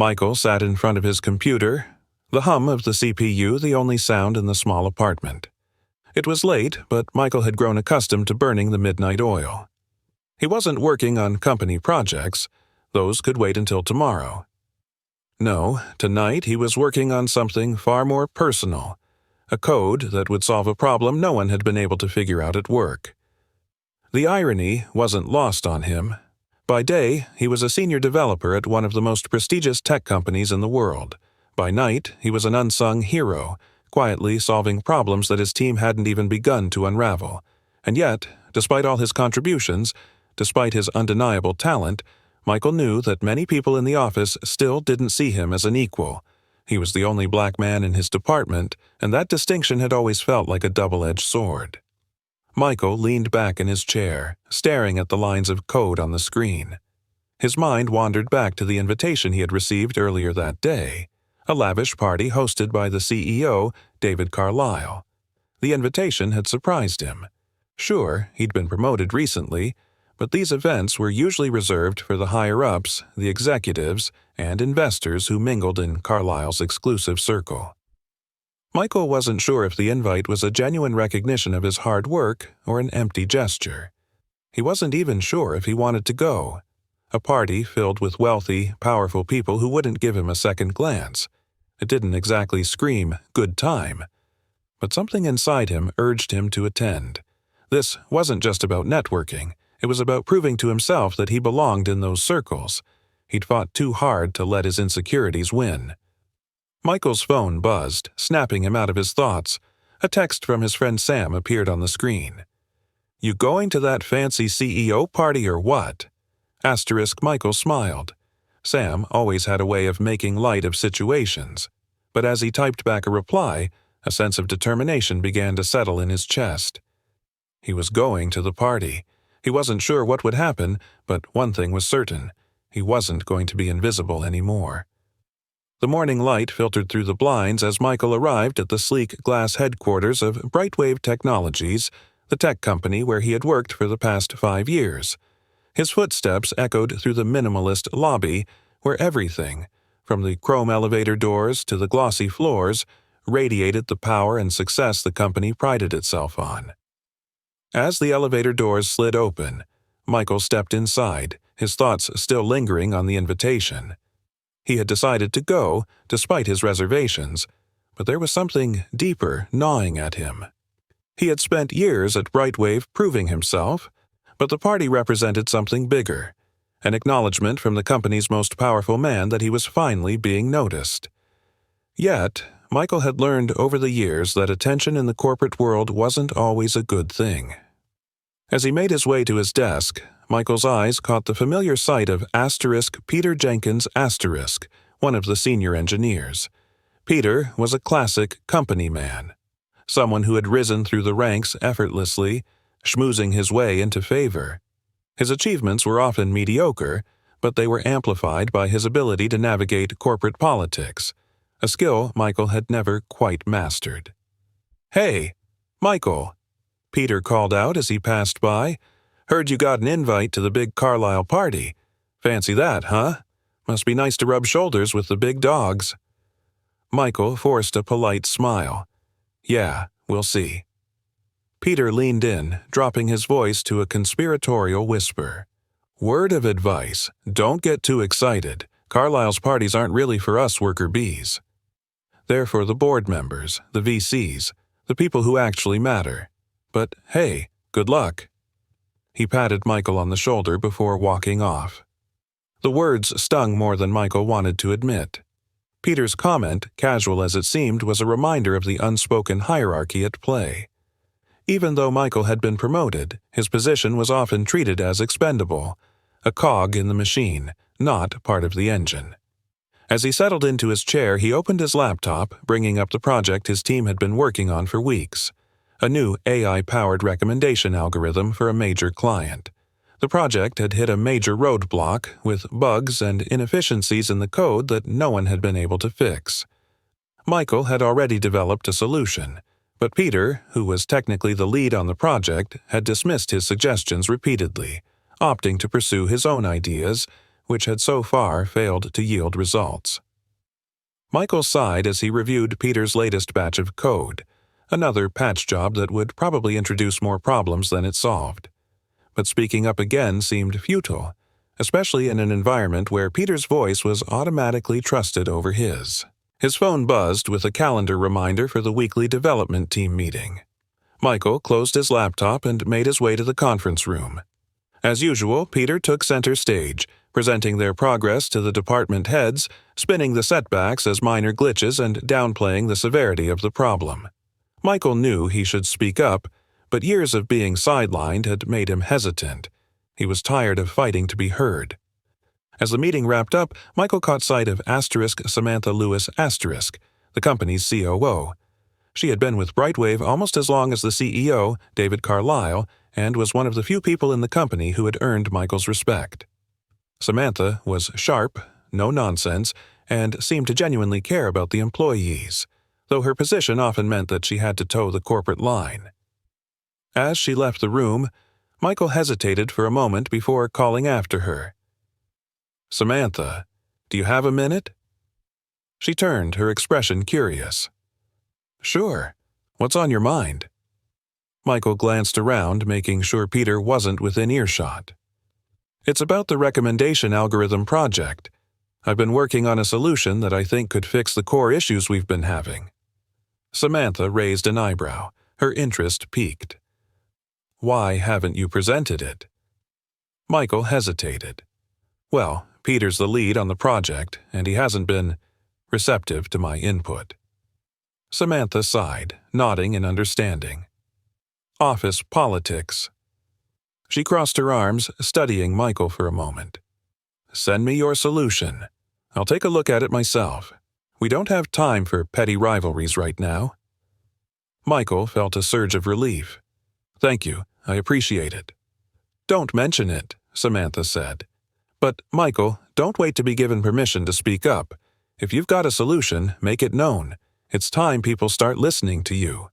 Michael sat in front of his computer, the hum of the CPU the only sound in the small apartment. It was late, but Michael had grown accustomed to burning the midnight oil. He wasn't working on company projects. Those could wait until tomorrow. No, tonight he was working on something far more personal, a code that would solve a problem no one had been able to figure out at work. The irony wasn't lost on him. By day, he was a senior developer at one of the most prestigious tech companies in the world. By night, he was an unsung hero, quietly solving problems that his team hadn't even begun to unravel. And yet, despite all his contributions, despite his undeniable talent, Michael knew that many people in the office still didn't see him as an equal. He was the only black man in his department, and that distinction had always felt like a double-edged sword. Michael leaned back in his chair, staring at the lines of code on the screen. His mind wandered back to the invitation he had received earlier that day, a lavish party hosted by the CEO, David Carlisle. The invitation had surprised him. Sure, he'd been promoted recently, but these events were usually reserved for the higher-ups, the executives, and investors who mingled in Carlisle's exclusive circle. Michael wasn't sure if the invite was a genuine recognition of his hard work or an empty gesture. He wasn't even sure if he wanted to go. A party filled with wealthy, powerful people who wouldn't give him a second glance. It didn't exactly scream, "good time." But something inside him urged him to attend. This wasn't just about networking. It was about proving to himself that he belonged in those circles. He'd fought too hard to let his insecurities win. Michael's phone buzzed, snapping him out of his thoughts. A text from his friend Sam appeared on the screen. "You going to that fancy CEO party or what?" Michael smiled. Sam always had a way of making light of situations. But as he typed back a reply, a sense of determination began to settle in his chest. He was going to the party. He wasn't sure what would happen, but one thing was certain. He wasn't going to be invisible anymore. The morning light filtered through the blinds as Michael arrived at the sleek glass headquarters of Brightwave Technologies, the tech company where he had worked for the past 5 years. His footsteps echoed through the minimalist lobby, where everything, from the chrome elevator doors to the glossy floors, radiated the power and success the company prided itself on. As the elevator doors slid open, Michael stepped inside, his thoughts still lingering on the invitation. He had decided to go, despite his reservations, but there was something deeper gnawing at him. He had spent years at Brightwave proving himself, but the party represented something bigger, an acknowledgement from the company's most powerful man that he was finally being noticed. Yet, Michael had learned over the years that attention in the corporate world wasn't always a good thing. As he made his way to his desk, Michael's eyes caught the familiar sight of Peter Jenkins, one of the senior engineers. Peter was a classic company man, someone who had risen through the ranks effortlessly, schmoozing his way into favor. His achievements were often mediocre, but they were amplified by his ability to navigate corporate politics, a skill Michael had never quite mastered. "Hey, Michael," Peter called out as he passed by. "Heard you got an invite to the big Carlisle party. Fancy that, huh? Must be nice to rub shoulders with the big dogs." Michael forced a polite smile. "Yeah, we'll see." Peter leaned in, dropping his voice to a conspiratorial whisper. "Word of advice, don't get too excited. Carlisle's parties aren't really for us worker bees. They're for the board members, the VCs, the people who actually matter. But hey, good luck." He patted Michael on the shoulder before walking off. The words stung more than Michael wanted to admit. Peter's comment, casual as it seemed, was a reminder of the unspoken hierarchy at play. Even though Michael had been promoted, his position was often treated as expendable, a cog in the machine, not part of the engine. As he settled into his chair, he opened his laptop, bringing up the project his team had been working on for weeks, a new AI-powered recommendation algorithm for a major client. The project had hit a major roadblock, with bugs and inefficiencies in the code that no one had been able to fix. Michael had already developed a solution, but Peter, who was technically the lead on the project, had dismissed his suggestions repeatedly, opting to pursue his own ideas, which had so far failed to yield results. Michael sighed as he reviewed Peter's latest batch of code, another patch job that would probably introduce more problems than it solved. But speaking up again seemed futile, especially in an environment where Peter's voice was automatically trusted over his. His phone buzzed with a calendar reminder for the weekly development team meeting. Michael closed his laptop and made his way to the conference room. As usual, Peter took center stage, presenting their progress to the department heads, spinning the setbacks as minor glitches and downplaying the severity of the problem. Michael knew he should speak up, but years of being sidelined had made him hesitant. He was tired of fighting to be heard. As the meeting wrapped up, Michael caught sight of Samantha Lewis the company's COO. She had been with Brightwave almost as long as the CEO, David Carlisle, and was one of the few people in the company who had earned Michael's respect. Samantha was sharp, no nonsense, and seemed to genuinely care about the employees, though her position often meant that she had to toe the corporate line. As she left the room, Michael hesitated for a moment before calling after her. "Samantha, do you have a minute?" She turned, her expression curious. "Sure. What's on your mind?" Michael glanced around, making sure Peter wasn't within earshot. "It's about the recommendation algorithm project. I've been working on a solution that I think could fix the core issues we've been having." Samantha raised an eyebrow, her interest piqued. "Why haven't you presented it?" Michael hesitated. "Well, Peter's the lead on the project, and he hasn't been receptive to my input." Samantha sighed, nodding in understanding. "Office politics." She crossed her arms, studying Michael for a moment. "Send me your solution. I'll take a look at it myself. We don't have time for petty rivalries right now." Michael felt a surge of relief. "Thank you. I appreciate it." "Don't mention it," Samantha said. "But, Michael, don't wait to be given permission to speak up. If you've got a solution, make it known. It's time people start listening to you."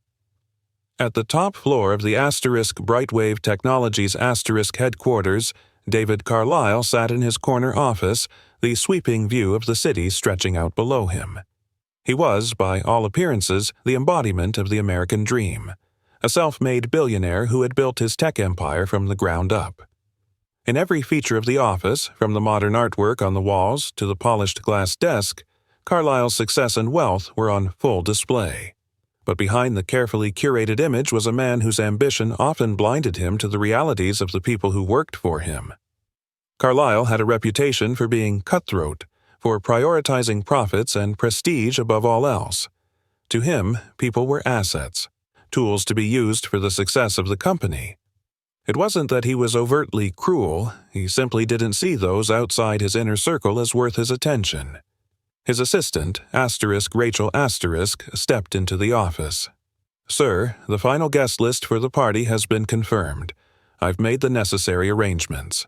At the top floor of the Brightwave Technologies headquarters, David Carlisle sat in his corner office, the sweeping view of the city stretching out below him. He was, by all appearances, the embodiment of the American dream, a self-made billionaire who had built his tech empire from the ground up. In every feature of the office, from the modern artwork on the walls to the polished glass desk, Carlisle's success and wealth were on full display. But behind the carefully curated image was a man whose ambition often blinded him to the realities of the people who worked for him. Carlisle had a reputation for being cutthroat, for prioritizing profits and prestige above all else. To him, people were assets, tools to be used for the success of the company. It wasn't that he was overtly cruel, he simply didn't see those outside his inner circle as worth his attention. His assistant, Rachel stepped into the office. "Sir, the final guest list for the party has been confirmed. I've made the necessary arrangements."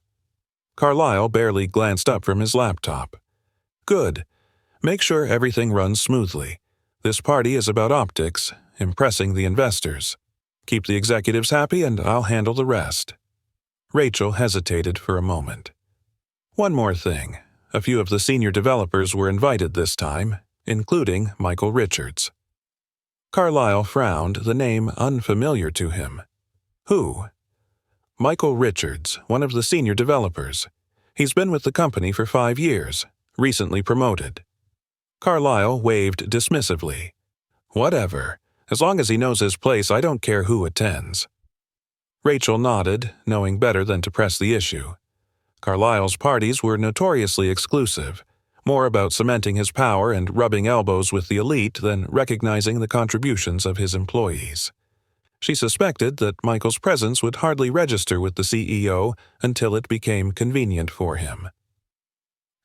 Carlisle barely glanced up from his laptop. "Good. Make sure everything runs smoothly. This party is about optics, impressing the investors. Keep the executives happy and I'll handle the rest." Rachel hesitated for a moment. "One more thing. A few of the senior developers were invited this time, including Michael Richards." Carlisle frowned, the name unfamiliar to him. "Who?" "Michael Richards, one of the senior developers. He's been with the company for 5 years, recently promoted." Carlisle waved dismissively. "Whatever. As long as he knows his place, I don't care who attends." Rachel nodded, knowing better than to press the issue. Carlisle's parties were notoriously exclusive, more about cementing his power and rubbing elbows with the elite than recognizing the contributions of his employees. She suspected that Michael's presence would hardly register with the CEO until it became convenient for him.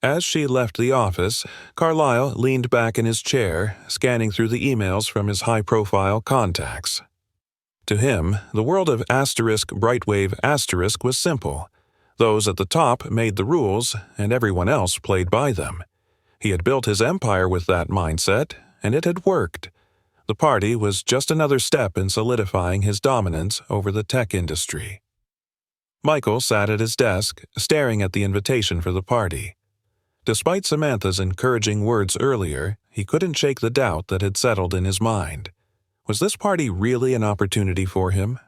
As she left the office, Carlisle leaned back in his chair, scanning through the emails from his high-profile contacts. To him, the world of Brightwave was simple. Those at the top made the rules, and everyone else played by them. He had built his empire with that mindset, and it had worked. The party was just another step in solidifying his dominance over the tech industry. Michael sat at his desk, staring at the invitation for the party. Despite Samantha's encouraging words earlier, he couldn't shake the doubt that had settled in his mind. Was this party really an opportunity for him?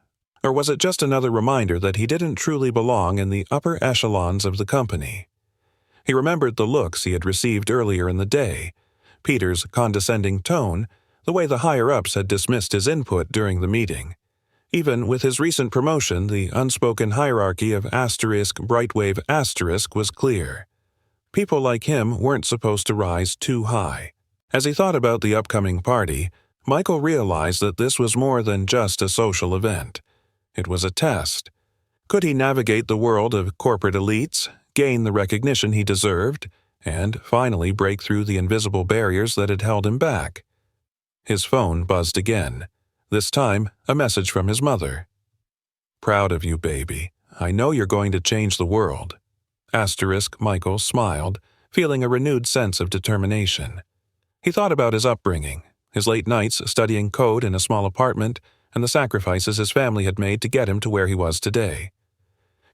Or was it just another reminder that he didn't truly belong in the upper echelons of the company? He remembered the looks he had received earlier in the day, Peter's condescending tone, the way the higher-ups had dismissed his input during the meeting. Even with his recent promotion, the unspoken hierarchy of *Brightwave* was clear. People like him weren't supposed to rise too high. As he thought about the upcoming party, Michael realized that this was more than just a social event. It was a test. Could he navigate the world of corporate elites, gain the recognition he deserved, and finally break through the invisible barriers that had held him back? His phone buzzed again. This time, a message from his mother. "Proud of you, baby. I know you're going to change the world." Michael smiled, feeling a renewed sense of determination. He thought about his upbringing, his late nights studying code in a small apartment, and the sacrifices his family had made to get him to where he was today.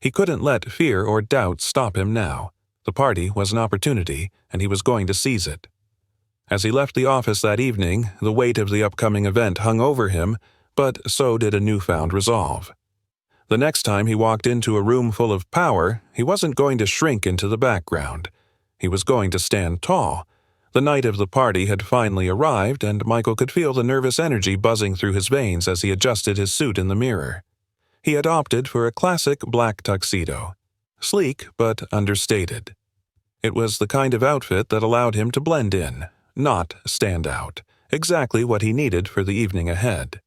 He couldn't let fear or doubt stop him now. The party was an opportunity, and he was going to seize it. As he left the office that evening, the weight of the upcoming event hung over him, but so did a newfound resolve. The next time he walked into a room full of power, he wasn't going to shrink into the background. He was going to stand tall. The night of the party had finally arrived, and Michael could feel the nervous energy buzzing through his veins as he adjusted his suit in the mirror. He had opted for a classic black tuxedo. Sleek, but understated. It was the kind of outfit that allowed him to blend in, not stand out, exactly what he needed for the evening ahead.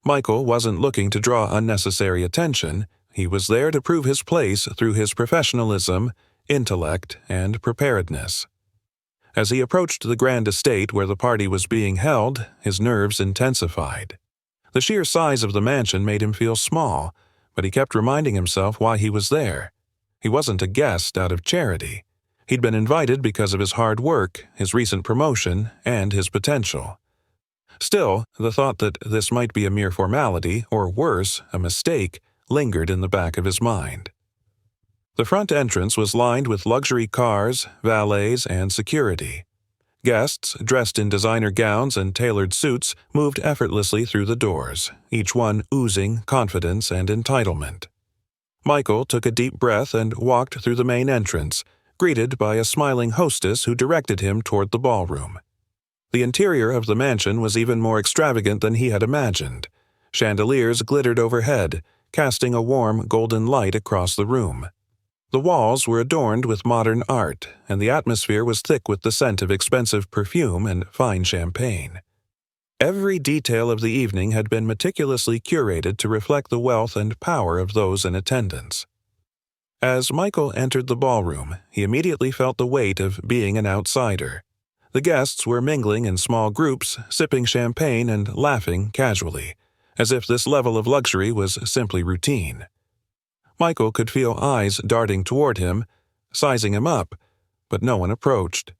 Michael wasn't looking to draw unnecessary attention. He was there to prove his place through his professionalism, intellect, and preparedness. As he approached the grand estate where the party was being held, his nerves intensified. The sheer size of the mansion made him feel small, but he kept reminding himself why he was there. He wasn't a guest out of charity. He'd been invited because of his hard work, his recent promotion, and his potential. Still, the thought that this might be a mere formality, or worse, a mistake, lingered in the back of his mind. The front entrance was lined with luxury cars, valets, and security. Guests, dressed in designer gowns and tailored suits, moved effortlessly through the doors, each one oozing confidence and entitlement. Michael took a deep breath and walked through the main entrance, greeted by a smiling hostess who directed him toward the ballroom. The interior of the mansion was even more extravagant than he had imagined. Chandeliers glittered overhead, casting a warm golden light across the room. The walls were adorned with modern art, and the atmosphere was thick with the scent of expensive perfume and fine champagne. Every detail of the evening had been meticulously curated to reflect the wealth and power of those in attendance. As Michael entered the ballroom, he immediately felt the weight of being an outsider. The guests were mingling in small groups, sipping champagne and laughing casually, as if this level of luxury was simply routine. Michael could feel eyes darting toward him, sizing him up, but no one approached.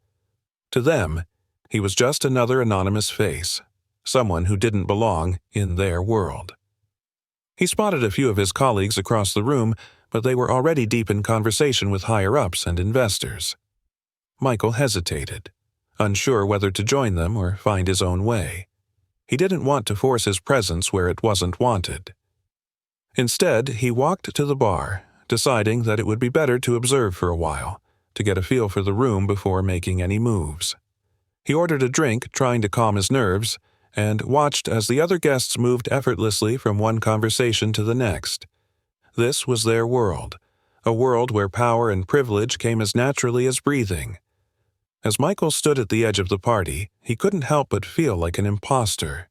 To them, he was just another anonymous face, someone who didn't belong in their world. He spotted a few of his colleagues across the room, but they were already deep in conversation with higher-ups and investors. Michael hesitated, unsure whether to join them or find his own way. He didn't want to force his presence where it wasn't wanted. Instead, he walked to the bar, deciding that it would be better to observe for a while, to get a feel for the room before making any moves. He ordered a drink, trying to calm his nerves, and watched as the other guests moved effortlessly from one conversation to the next. This was their world, a world where power and privilege came as naturally as breathing. As Michael stood at the edge of the party, he couldn't help but feel like an imposter.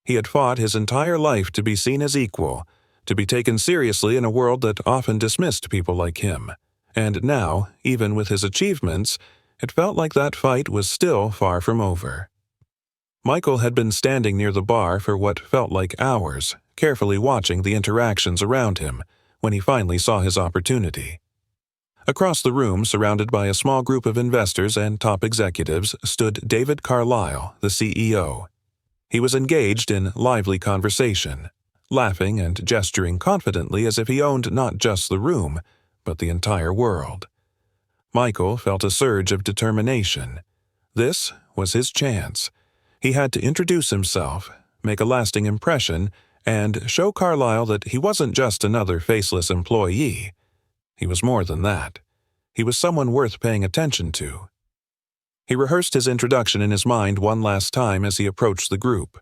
He had fought his entire life to be seen as equal, to be taken seriously in a world that often dismissed people like him. And now, even with his achievements, it felt like that fight was still far from over. Michael had been standing near the bar for what felt like hours, carefully watching the interactions around him, when he finally saw his opportunity. Across the room, surrounded by a small group of investors and top executives, stood David Carlyle, the CEO. He was engaged in lively conversation. laughing and gesturing confidently as if he owned not just the room, but the entire world. Michael felt a surge of determination. This was his chance. He had to introduce himself, make a lasting impression, and show Carlyle that he wasn't just another faceless employee. He was more than that. He was someone worth paying attention to. He rehearsed his introduction in his mind one last time as he approached the group.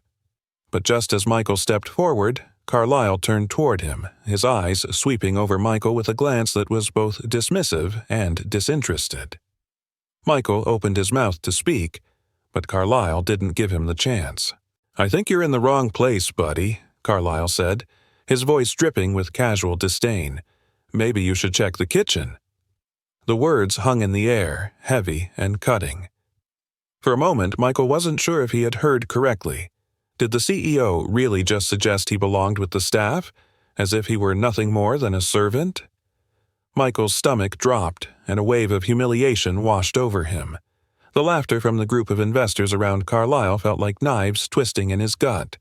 But just as Michael stepped forward, Carlyle turned toward him, his eyes sweeping over Michael with a glance that was both dismissive and disinterested. Michael opened his mouth to speak, but Carlyle didn't give him the chance. "I think you're in the wrong place, buddy," Carlyle said, his voice dripping with casual disdain. "Maybe you should check the kitchen." The words hung in the air, heavy and cutting. For a moment, Michael wasn't sure if he had heard correctly. Did the CEO really just suggest he belonged with the staff, as if he were nothing more than a servant? Michael's stomach dropped, and a wave of humiliation washed over him. The laughter from the group of investors around Carlyle felt like knives twisting in his gut.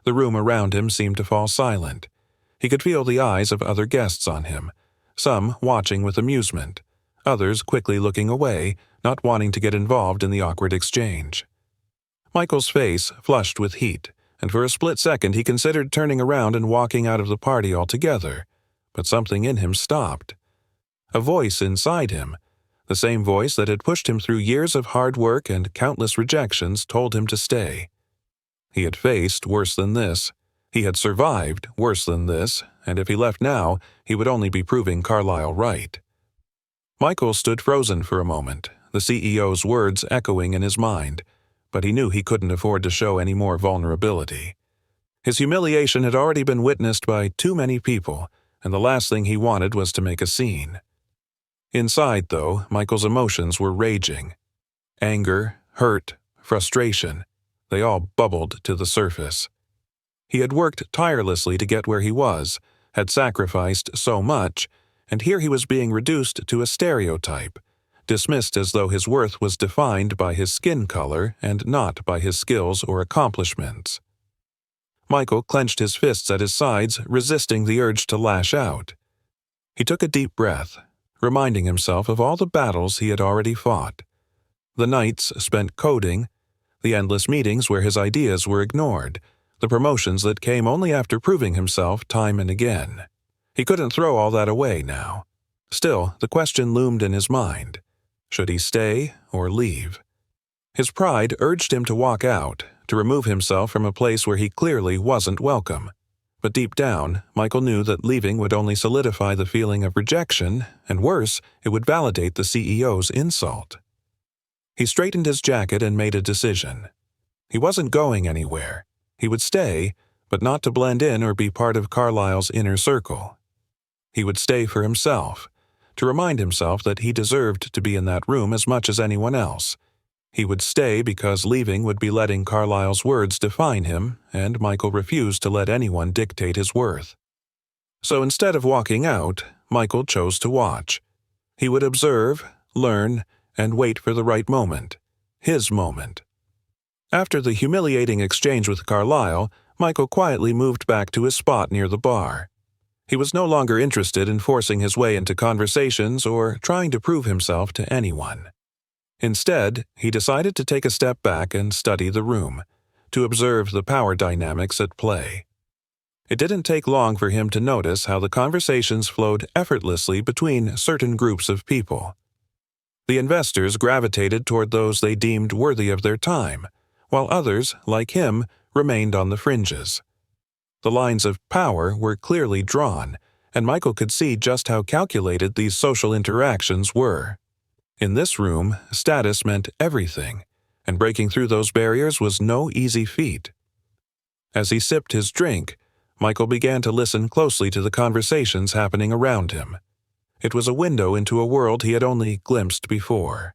The room around him seemed to fall silent. He could feel the eyes of other guests on him, some watching with amusement, others quickly looking away, not wanting to get involved in the awkward exchange. Michael's face flushed with heat, and for a split second he considered turning around and walking out of the party altogether, but something in him stopped. A voice inside him, the same voice that had pushed him through years of hard work and countless rejections, told him to stay. He had faced worse than this. He had survived worse than this, and if he left now, he would only be proving Carlyle right. Michael stood frozen for a moment, the CEO's words echoing in his mind, but he knew he couldn't afford to show any more vulnerability. His humiliation had already been witnessed by too many people, and the last thing he wanted was to make a scene. Inside, though, Michael's emotions were raging. Anger, hurt, frustration, they all bubbled to the surface. He had worked tirelessly to get where he was, had sacrificed so much, and here he was being reduced to a stereotype, dismissed as though his worth was defined by his skin color and not by his skills or accomplishments. Michael clenched his fists at his sides, resisting the urge to lash out. He took a deep breath, reminding himself of all the battles he had already fought. The nights spent coding, the endless meetings where his ideas were ignored, the promotions that came only after proving himself time and again. He couldn't throw all that away now. Still, the question loomed in his mind. Should he stay or leave? His pride urged him to walk out, to remove himself from a place where he clearly wasn't welcome. But deep down, Michael knew that leaving would only solidify the feeling of rejection, and worse, it would validate the CEO's insult. He straightened his jacket and made a decision. He wasn't going anywhere. He would stay, but not to blend in or be part of Carlyle's inner circle. He would stay for himself, to remind himself that he deserved to be in that room as much as anyone else. He would stay because leaving would be letting Carlyle's words define him, and Michael refused to let anyone dictate his worth. So instead of walking out, Michael chose to watch. He would observe, learn, and wait for the right moment. His moment. After the humiliating exchange with Carlyle, Michael quietly moved back to his spot near the bar. He was no longer interested in forcing his way into conversations or trying to prove himself to anyone. Instead, he decided to take a step back and study the room, to observe the power dynamics at play. It didn't take long for him to notice how the conversations flowed effortlessly between certain groups of people. The investors gravitated toward those they deemed worthy of their time, while others, like him, remained on the fringes. The lines of power were clearly drawn, and Michael could see just how calculated these social interactions were. In this room, status meant everything, and breaking through those barriers was no easy feat. As he sipped his drink, Michael began to listen closely to the conversations happening around him. It was a window into a world he had only glimpsed before.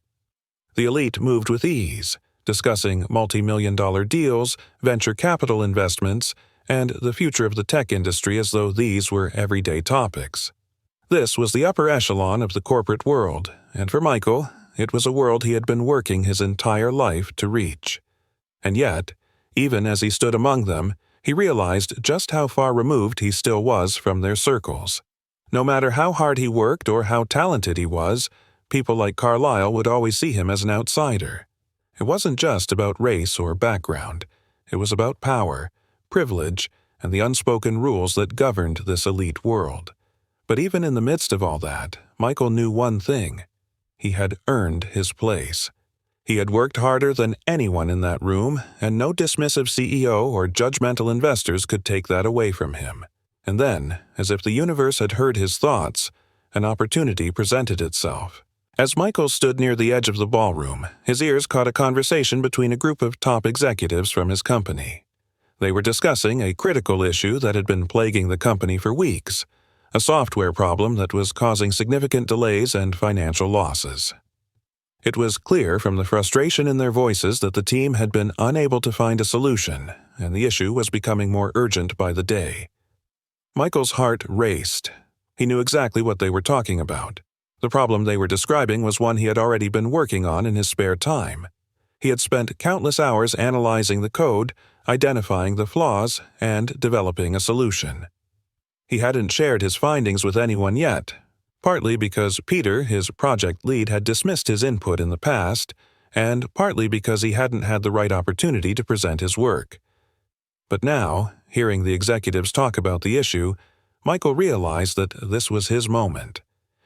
The elite moved with ease, discussing multi-million-dollar deals, venture capital investments, and the future of the tech industry as though these were everyday topics. This was the upper echelon of the corporate world, and for Michael, it was a world he had been working his entire life to reach. And yet, even as he stood among them, He realized just how far removed he still was from their circles. No matter how hard he worked or how talented he was, people like Carlyle would always see him as an outsider. It wasn't just about race or background. It was about power, privilege, and the unspoken rules that governed this elite world. But even in the midst of all that, Michael knew one thing. He had earned his place. He had worked harder than anyone in that room, and no dismissive CEO or judgmental investors could take that away from him. And then, as if the universe had heard his thoughts, an opportunity presented itself. As Michael stood near the edge of the ballroom, his ears caught a conversation between a group of top executives from his company. They were discussing a critical issue that had been plaguing the company for weeks, a software problem that was causing significant delays and financial losses. It was clear from the frustration in their voices that the team had been unable to find a solution, and the issue was becoming more urgent by the day. Michael's heart raced. He knew exactly what they were talking about. The problem they were describing was one he had already been working on in his spare time. He had spent countless hours analyzing the code, identifying the flaws, and developing a solution. He hadn't shared his findings with anyone yet, partly because Peter, his project lead, had dismissed his input in the past, and partly because he hadn't had the right opportunity to present his work. But now, hearing the executives talk about the issue, Michael realized that this was his moment.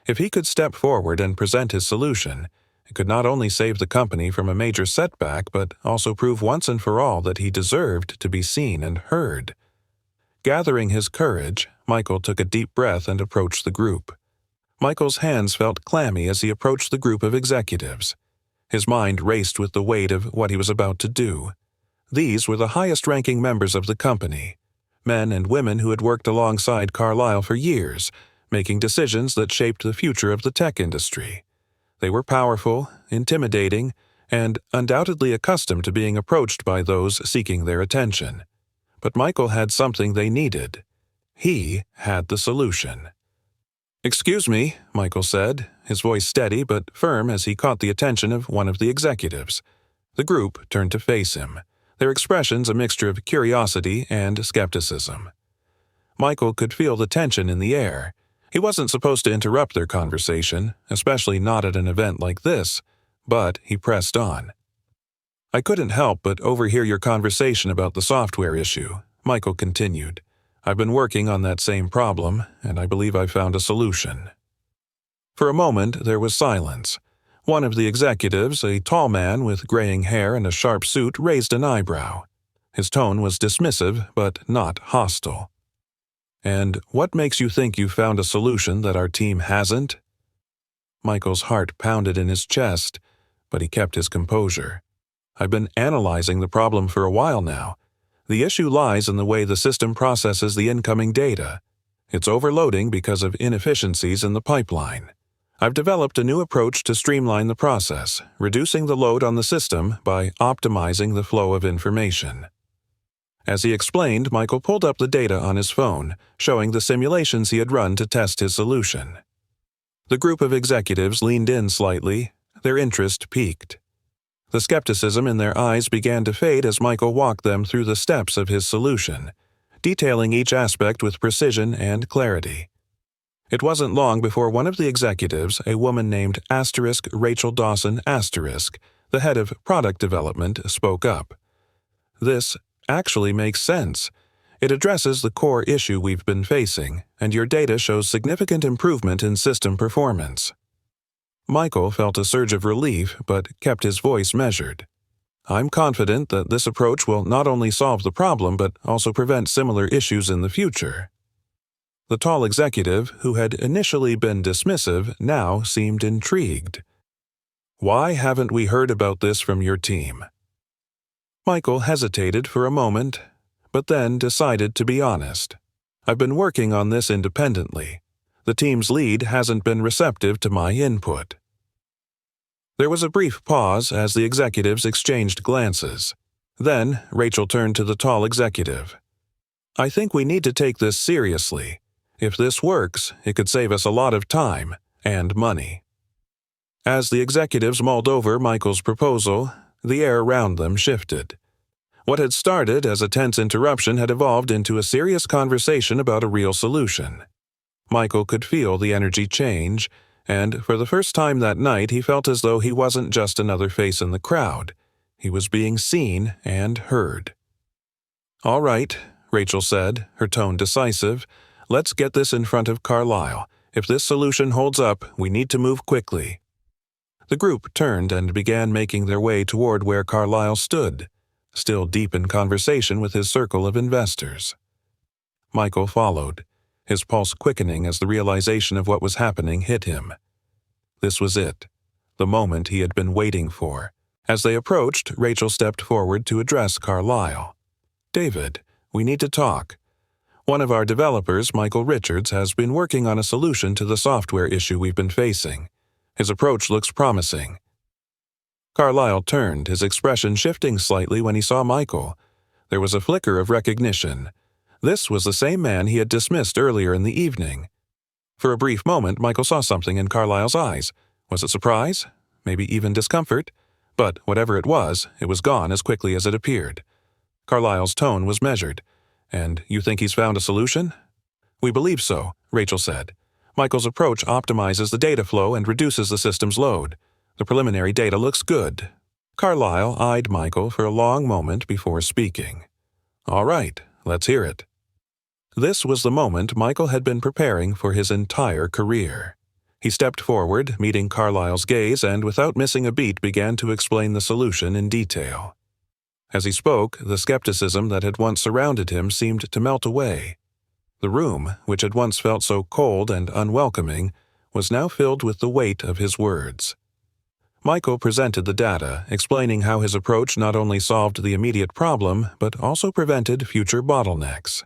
If he could step forward and present his solution, it could not only save the company from a major setback but also prove once and for all that he deserved to be seen and heard. Gathering his courage, Michael took a deep breath and approached the group. Michael's hands felt clammy as he approached the group of executives. His mind raced with the weight of what he was about to do. These were the highest-ranking members of the company, men and women who had worked alongside Carlyle for years, making decisions that shaped the future of the tech industry. They were powerful, intimidating, and undoubtedly accustomed to being approached by those seeking their attention. But Michael had something they needed. He had the solution. "Excuse me," Michael said, his voice steady but firm as he caught the attention of one of the executives. The group turned to face him, their expressions a mixture of curiosity and skepticism. Michael could feel the tension in the air. He wasn't supposed to interrupt their conversation, especially not at an event like this, but he pressed on. "I couldn't help but overhear your conversation about the software issue," Michael continued. "I've been working on that same problem, and I believe I've found a solution." For a moment, there was silence. One of the executives, a tall man with graying hair and a sharp suit, raised an eyebrow. His tone was dismissive, but not hostile. "And what makes you think you found a solution that our team hasn't?" Michael's heart pounded in his chest, but he kept his composure. "I've been analyzing the problem for a while now. The issue lies in the way the system processes the incoming data. It's overloading because of inefficiencies in the pipeline. I've developed a new approach to streamline the process, reducing the load on the system by optimizing the flow of information." As he explained, Michael pulled up the data on his phone, showing the simulations he had run to test his solution. The group of executives leaned in slightly, their interest piqued. The skepticism in their eyes began to fade as Michael walked them through the steps of his solution, detailing each aspect with precision and clarity. It wasn't long before one of the executives, a woman named Rachel Dawson, the head of product development, spoke up. "This actually makes sense. It addresses the core issue we've been facing, and your data shows significant improvement in system performance." Michael felt a surge of relief but kept his voice measured. "I'm confident that this approach will not only solve the problem but also prevent similar issues in the future." The tall executive, who had initially been dismissive, now seemed intrigued. "Why haven't we heard about this from your team?" Michael hesitated for a moment, but then decided to be honest. "I've been working on this independently. The team's lead hasn't been receptive to my input." There was a brief pause as the executives exchanged glances. Then, Rachel turned to the tall executive. "I think we need to take this seriously. If this works, it could save us a lot of time and money." As the executives mulled over Michael's proposal, the air around them shifted. What had started as a tense interruption had evolved into a serious conversation about a real solution. Michael could feel the energy change, and for the first time that night he felt as though he wasn't just another face in the crowd. He was being seen and heard. "All right," Rachel said, her tone decisive. "Let's get this in front of Carlisle. If this solution holds up, we need to move quickly." The group turned and began making their way toward where Carlisle stood, still deep in conversation with his circle of investors. Michael followed, his pulse quickening as the realization of what was happening hit him. This was it, the moment he had been waiting for. As they approached, Rachel stepped forward to address Carlisle. "David, we need to talk. One of our developers, Michael Richards, has been working on a solution to the software issue we've been facing. His approach looks promising." Carlisle turned, his expression shifting slightly when he saw Michael. There was a flicker of recognition. This was the same man he had dismissed earlier in the evening. For a brief moment, Michael saw something in Carlisle's eyes. Was it surprise? Maybe even discomfort? But whatever it was gone as quickly as it appeared. Carlisle's tone was measured. "And you think he's found a solution?" "We believe so," Rachel said. "Michael's approach optimizes the data flow and reduces the system's load. The preliminary data looks good." Carlisle eyed Michael for a long moment before speaking. "All right, let's hear it." This was the moment Michael had been preparing for his entire career. He stepped forward, meeting Carlisle's gaze, and without missing a beat began to explain the solution in detail. As he spoke, the skepticism that had once surrounded him seemed to melt away. The room, which had once felt so cold and unwelcoming, was now filled with the weight of his words. Michael presented the data, explaining how his approach not only solved the immediate problem, but also prevented future bottlenecks.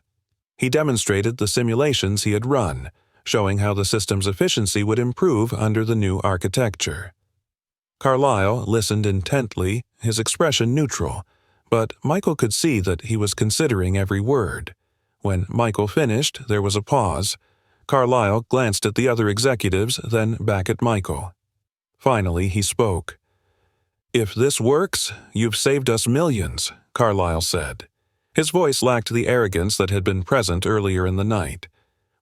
He demonstrated the simulations he had run, showing how the system's efficiency would improve under the new architecture. Carlisle listened intently, his expression neutral, but Michael could see that he was considering every word. When Michael finished, there was a pause. Carlisle glanced at the other executives, then back at Michael. Finally, he spoke. "If this works, you've saved us millions," Carlisle said. His voice lacked the arrogance that had been present earlier in the night.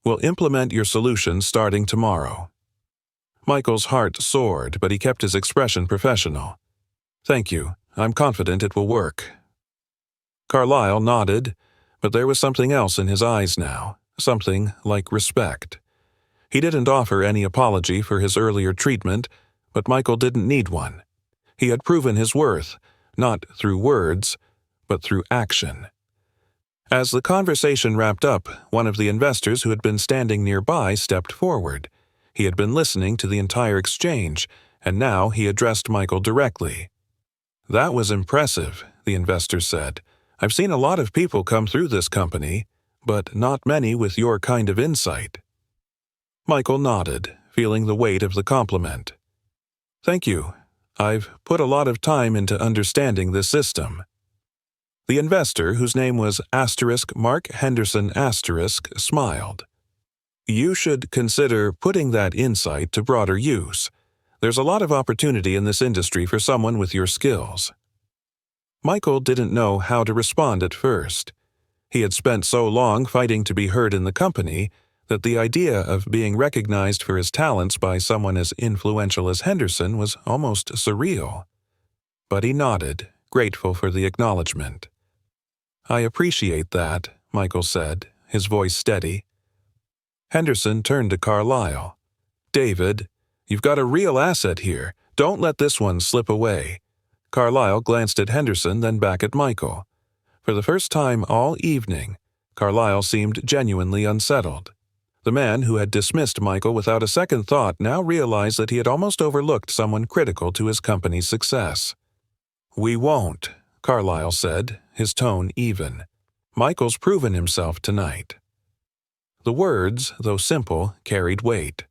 "We'll implement your solution starting tomorrow." Michael's heart soared, but he kept his expression professional. "Thank you. I'm confident it will work." Carlisle nodded, but there was something else in his eyes now, something like respect. He didn't offer any apology for his earlier treatment, but Michael didn't need one. He had proven his worth, not through words, but through action. As the conversation wrapped up, one of the investors who had been standing nearby stepped forward. He had been listening to the entire exchange, and now he addressed Michael directly. "That was impressive," the investor said. "I've seen a lot of people come through this company, but not many with your kind of insight." Michael nodded, feeling the weight of the compliment. "Thank you. I've put a lot of time into understanding this system." The investor, whose name was Mark Henderson smiled. "You should consider putting that insight to broader use. There's a lot of opportunity in this industry for someone with your skills." Michael didn't know how to respond at first. He had spent so long fighting to be heard in the company that the idea of being recognized for his talents by someone as influential as Henderson was almost surreal. But he nodded, grateful for the acknowledgement. "I appreciate that," Michael said, his voice steady. Henderson turned to Carlisle. "David, you've got a real asset here. Don't let this one slip away." Carlisle glanced at Henderson, then back at Michael. For the first time all evening, Carlisle seemed genuinely unsettled. The man who had dismissed Michael without a second thought now realized that he had almost overlooked someone critical to his company's success. "We won't," Carlisle said, his tone even. "Michael's proven himself tonight." The words, though simple, carried weight.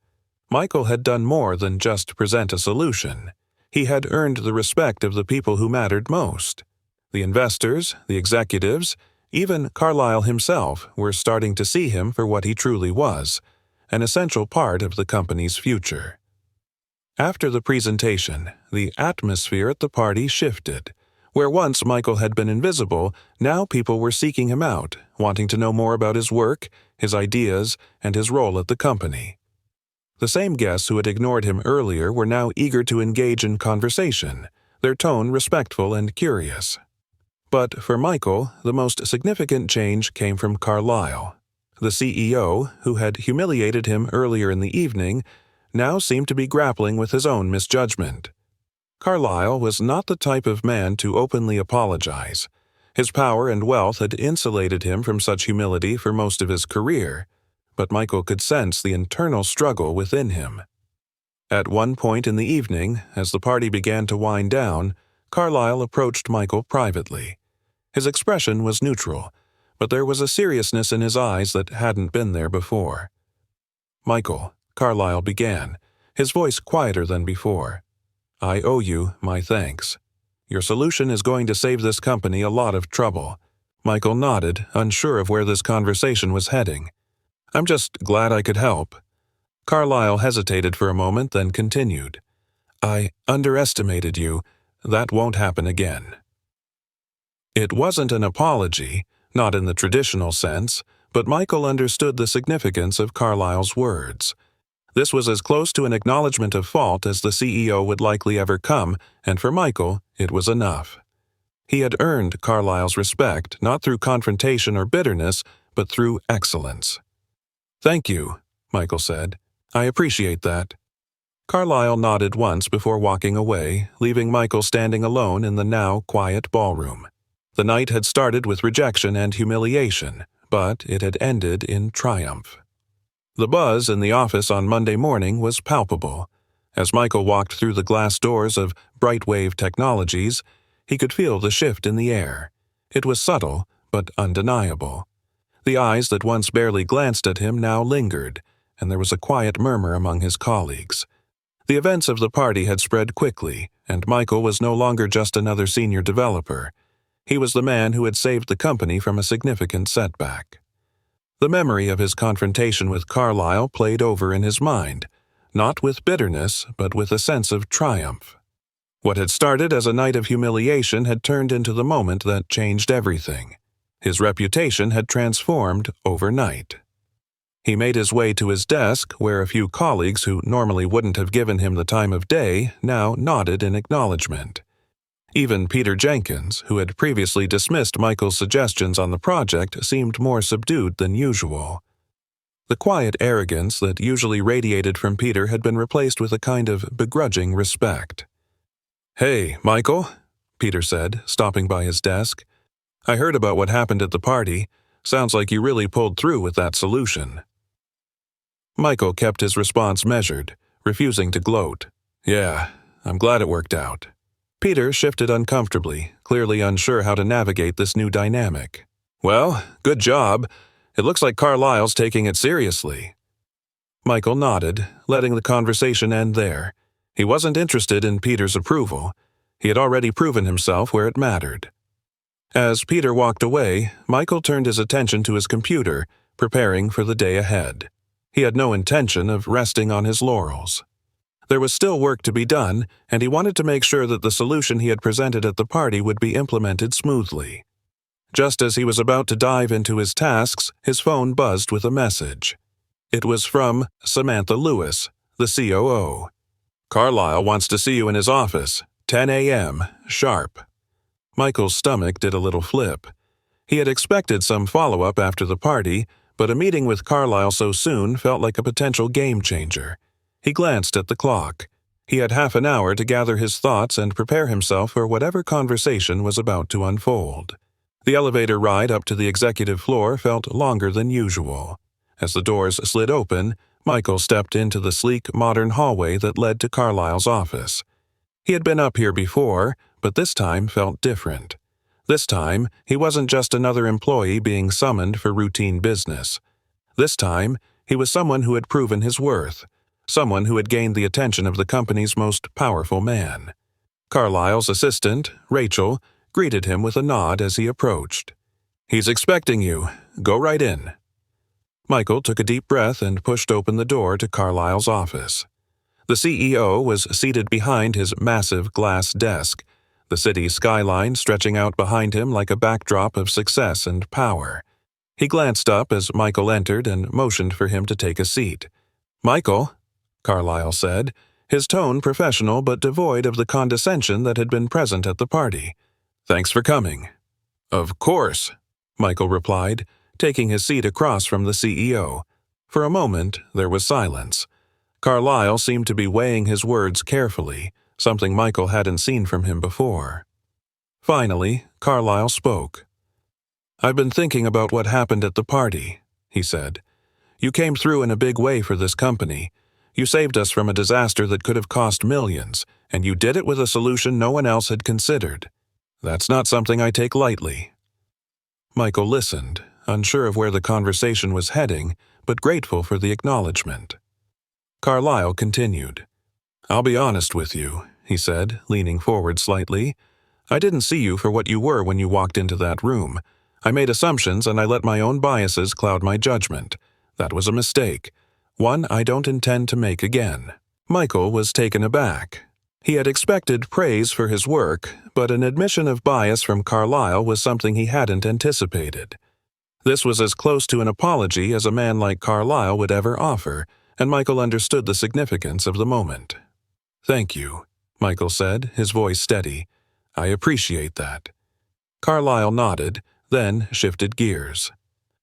Michael had done more than just present a solution. He had earned the respect of the people who mattered most. The investors, the executives, even Carlisle himself were starting to see him for what he truly was, an essential part of the company's future. After the presentation, the atmosphere at the party shifted. Where once Michael had been invisible, now people were seeking him out, wanting to know more about his work, his ideas, and his role at the company. The same guests who had ignored him earlier were now eager to engage in conversation, their tone respectful and curious. But for Michael, the most significant change came from Carlisle. The CEO, who had humiliated him earlier in the evening, now seemed to be grappling with his own misjudgment. Carlisle was not the type of man to openly apologize. His power and wealth had insulated him from such humility for most of his career, but Michael could sense the internal struggle within him. At one point in the evening, as the party began to wind down, Carlisle approached Michael privately. His expression was neutral, but there was a seriousness in his eyes that hadn't been there before. "Michael," Carlisle began, his voice quieter than before, "I owe you my thanks. Your solution is going to save this company a lot of trouble." Michael nodded, unsure of where this conversation was heading. "I'm just glad I could help." Carlisle hesitated for a moment, then continued, "I underestimated you. That won't happen again." It wasn't an apology, not in the traditional sense, but Michael understood the significance of Carlisle's words. This was as close to an acknowledgement of fault as the CEO would likely ever come, and for Michael, it was enough. He had earned Carlisle's respect not through confrontation or bitterness, but through excellence. "Thank you," Michael said. "I appreciate that." Carlisle nodded once before walking away, leaving Michael standing alone in the now quiet ballroom. The night had started with rejection and humiliation, but it had ended in triumph. The buzz in the office on Monday morning was palpable. As Michael walked through the glass doors of Brightwave Technologies, he could feel the shift in the air. It was subtle, but undeniable. The eyes that once barely glanced at him now lingered, and there was a quiet murmur among his colleagues. The events of the party had spread quickly, and Michael was no longer just another senior developer. He was the man who had saved the company from a significant setback. The memory of his confrontation with Carlisle played over in his mind, not with bitterness, but with a sense of triumph. What had started as a night of humiliation had turned into the moment that changed everything. His reputation had transformed overnight. He made his way to his desk, where a few colleagues who normally wouldn't have given him the time of day now nodded in acknowledgement. Even Peter Jenkins, who had previously dismissed Michael's suggestions on the project, seemed more subdued than usual. The quiet arrogance that usually radiated from Peter had been replaced with a kind of begrudging respect. "Hey, Michael," Peter said, stopping by his desk. "I heard about what happened at the party. Sounds like you really pulled through with that solution." Michael kept his response measured, refusing to gloat. "Yeah, I'm glad it worked out." Peter shifted uncomfortably, clearly unsure how to navigate this new dynamic. "Well, good job. It looks like Carlisle's taking it seriously." Michael nodded, letting the conversation end there. He wasn't interested in Peter's approval. He had already proven himself where it mattered. As Peter walked away, Michael turned his attention to his computer, preparing for the day ahead. He had no intention of resting on his laurels. There was still work to be done, and he wanted to make sure that the solution he had presented at the party would be implemented smoothly. Just as he was about to dive into his tasks, his phone buzzed with a message. It was from Samantha Lewis, the COO. "Carlisle wants to see you in his office, 10 a.m., sharp." Michael's stomach did a little flip. He had expected some follow-up after the party, but a meeting with Carlisle so soon felt like a potential game-changer. He glanced at the clock. He had half an hour to gather his thoughts and prepare himself for whatever conversation was about to unfold. The elevator ride up to the executive floor felt longer than usual. As the doors slid open, Michael stepped into the sleek, modern hallway that led to Carlisle's office. He had been up here before, but this time felt different. This time, he wasn't just another employee being summoned for routine business. This time, he was someone who had proven his worth. Someone who had gained the attention of the company's most powerful man. Carlisle's assistant, Rachel, greeted him with a nod as he approached. "He's expecting you. Go right in." Michael took a deep breath and pushed open the door to Carlisle's office. The CEO was seated behind his massive glass desk. the city skyline stretching out behind him like a backdrop of success and power. He glanced up as Michael entered and motioned for him to take a seat. "Michael," Carlyle said, his tone professional but devoid of the condescension that had been present at the party. "Thanks for coming." "Of course," Michael replied, taking his seat across from the CEO. For a moment, there was silence. Carlyle seemed to be weighing his words carefully, something Michael hadn't seen from him before. Finally, Carlyle spoke. "I've been thinking about what happened at the party," he said. "You came through in a big way for this company. You saved us from a disaster that could have cost millions, and you did it with a solution no one else had considered. That's not something I take lightly." Michael listened, unsure of where the conversation was heading, but grateful for the acknowledgement. Carlyle continued. "I'll be honest with you," he said, leaning forward slightly. "I didn't see you for what you were when you walked into that room. I made assumptions and I let my own biases cloud my judgment. That was a mistake, one I don't intend to make again." Michael was taken aback. He had expected praise for his work, but an admission of bias from Carlyle was something he hadn't anticipated. This was as close to an apology as a man like Carlyle would ever offer, and Michael understood the significance of the moment. "Thank you," Michael said, his voice steady. "I appreciate that." Carlyle nodded, then shifted gears.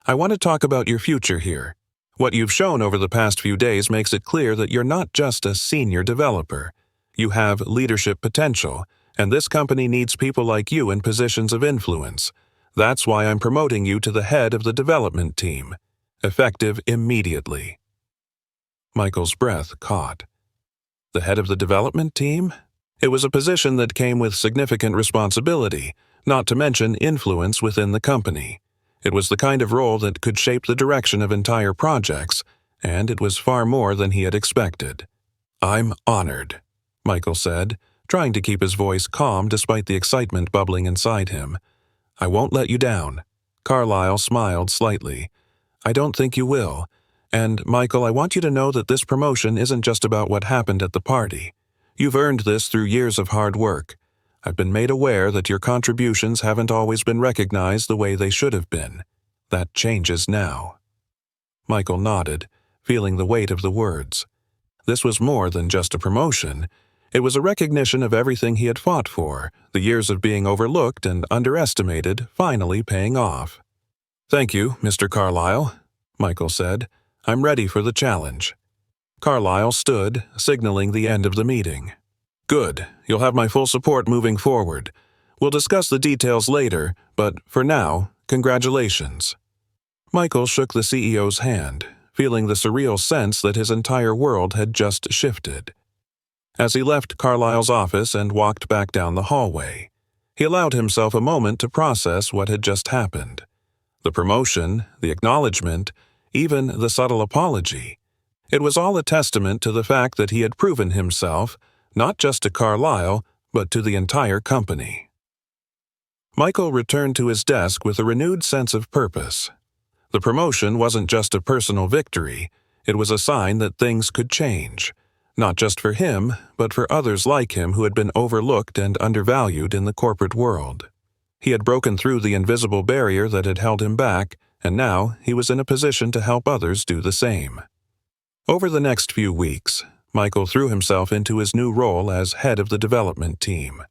"I want to talk about your future here. What you've shown over the past few days makes it clear that you're not just a senior developer. You have leadership potential, and this company needs people like you in positions of influence. That's why I'm promoting you to the head of the development team, effective immediately." Michael's breath caught. The head of the development team? It was a position that came with significant responsibility, not to mention influence within the company. It was the kind of role that could shape the direction of entire projects, and it was far more than he had expected. "I'm honored," Michael said, trying to keep his voice calm despite the excitement bubbling inside him. "I won't let you down." Carlyle smiled slightly. "I don't think you will. And, Michael, I want you to know that this promotion isn't just about what happened at the party. You've earned this through years of hard work. I've been made aware that your contributions haven't always been recognized the way they should have been. That changes now." Michael nodded, feeling the weight of the words. This was more than just a promotion. It was a recognition of everything he had fought for, the years of being overlooked and underestimated finally paying off. "Thank you, Mr. Carlyle," Michael said. "I'm ready for the challenge." Carlyle stood, signaling the end of the meeting. "Good. You'll have my full support moving forward. We'll discuss the details later, but for now, congratulations." Michael shook the CEO's hand, feeling the surreal sense that his entire world had just shifted. As he left Carlyle's office and walked back down the hallway, he allowed himself a moment to process what had just happened. The promotion, the acknowledgement, even the subtle apology. It was all a testament to the fact that he had proven himself, not just to Carlyle, but to the entire company. Michael returned to his desk with a renewed sense of purpose. The promotion wasn't just a personal victory, it was a sign that things could change, not just for him, but for others like him who had been overlooked and undervalued in the corporate world. He had broken through the invisible barrier that had held him back, and now he was in a position to help others do the same. Over the next few weeks, Michael threw himself into his new role as head of the development team.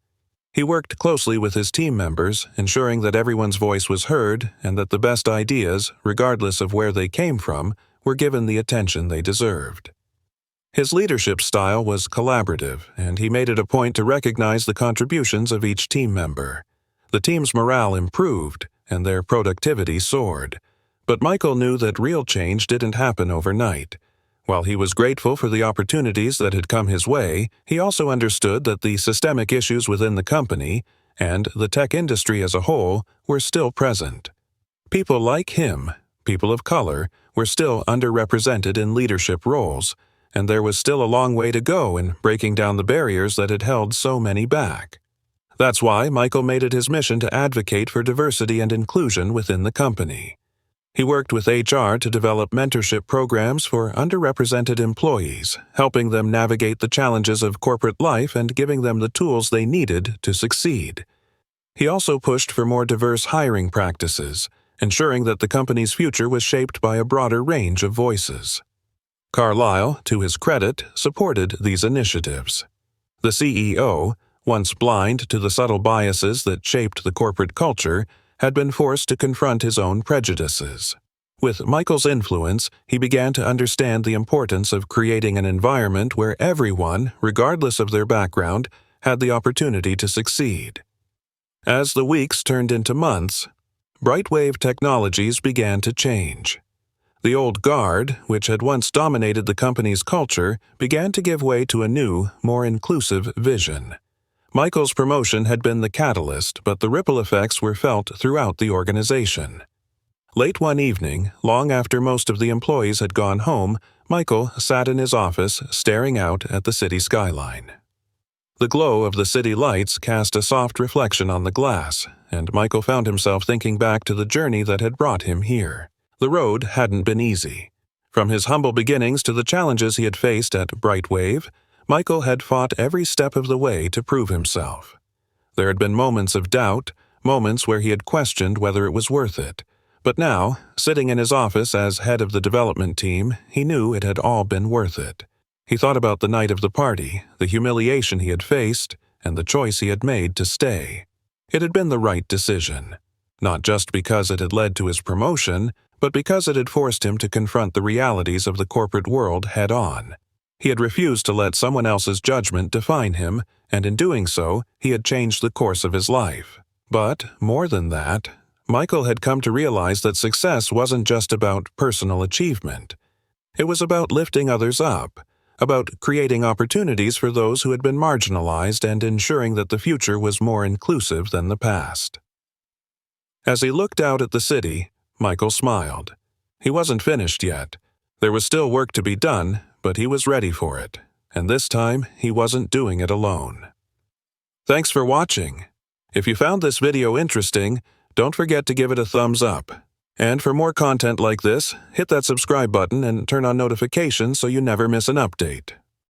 He worked closely with his team members, ensuring that everyone's voice was heard and that the best ideas, regardless of where they came from, were given the attention they deserved. His leadership style was collaborative, and he made it a point to recognize the contributions of each team member. The team's morale improved, and their productivity soared. But Michael knew that real change didn't happen overnight. While he was grateful for the opportunities that had come his way, he also understood that the systemic issues within the company, and the tech industry as a whole, were still present. People like him, people of color, were still underrepresented in leadership roles, and there was still a long way to go in breaking down the barriers that had held so many back. That's why Michael made it his mission to advocate for diversity and inclusion within the company. He worked with HR to develop mentorship programs for underrepresented employees, helping them navigate the challenges of corporate life and giving them the tools they needed to succeed. He also pushed for more diverse hiring practices, ensuring that the company's future was shaped by a broader range of voices. Carlyle, to his credit, supported these initiatives. The CEO, once blind to the subtle biases that shaped the corporate culture, had been forced to confront his own prejudices. With Michael's influence, he began to understand the importance of creating an environment where everyone, regardless of their background, had the opportunity to succeed. As the weeks turned into months, Brightwave Technologies began to change. The old guard, which had once dominated the company's culture, began to give way to a new, more inclusive vision. Michael's promotion had been the catalyst, but the ripple effects were felt throughout the organization. Late one evening, long after most of the employees had gone home, Michael sat in his office, staring out at the city skyline. The glow of the city lights cast a soft reflection on the glass, and Michael found himself thinking back to the journey that had brought him here. The road hadn't been easy. From his humble beginnings to the challenges he had faced at Brightwave, Michael had fought every step of the way to prove himself. There had been moments of doubt, moments where he had questioned whether it was worth it. But now, sitting in his office as head of the development team, he knew it had all been worth it. He thought about the night of the party, the humiliation he had faced, and the choice he had made to stay. It had been the right decision, not just because it had led to his promotion, but because it had forced him to confront the realities of the corporate world head-on. He had refused to let someone else's judgment define him, and in doing so, he had changed the course of his life. But, more than that, Michael had come to realize that success wasn't just about personal achievement. It was about lifting others up, about creating opportunities for those who had been marginalized and ensuring that the future was more inclusive than the past. As he looked out at the city, Michael smiled. He wasn't finished yet. There was still work to be done, but he was ready for it, and this time he wasn't doing it alone. Thanks for watching. If you found this video interesting, don't forget to give it a thumbs up. And for more content like this, hit that subscribe button and turn on notifications so you never miss an update.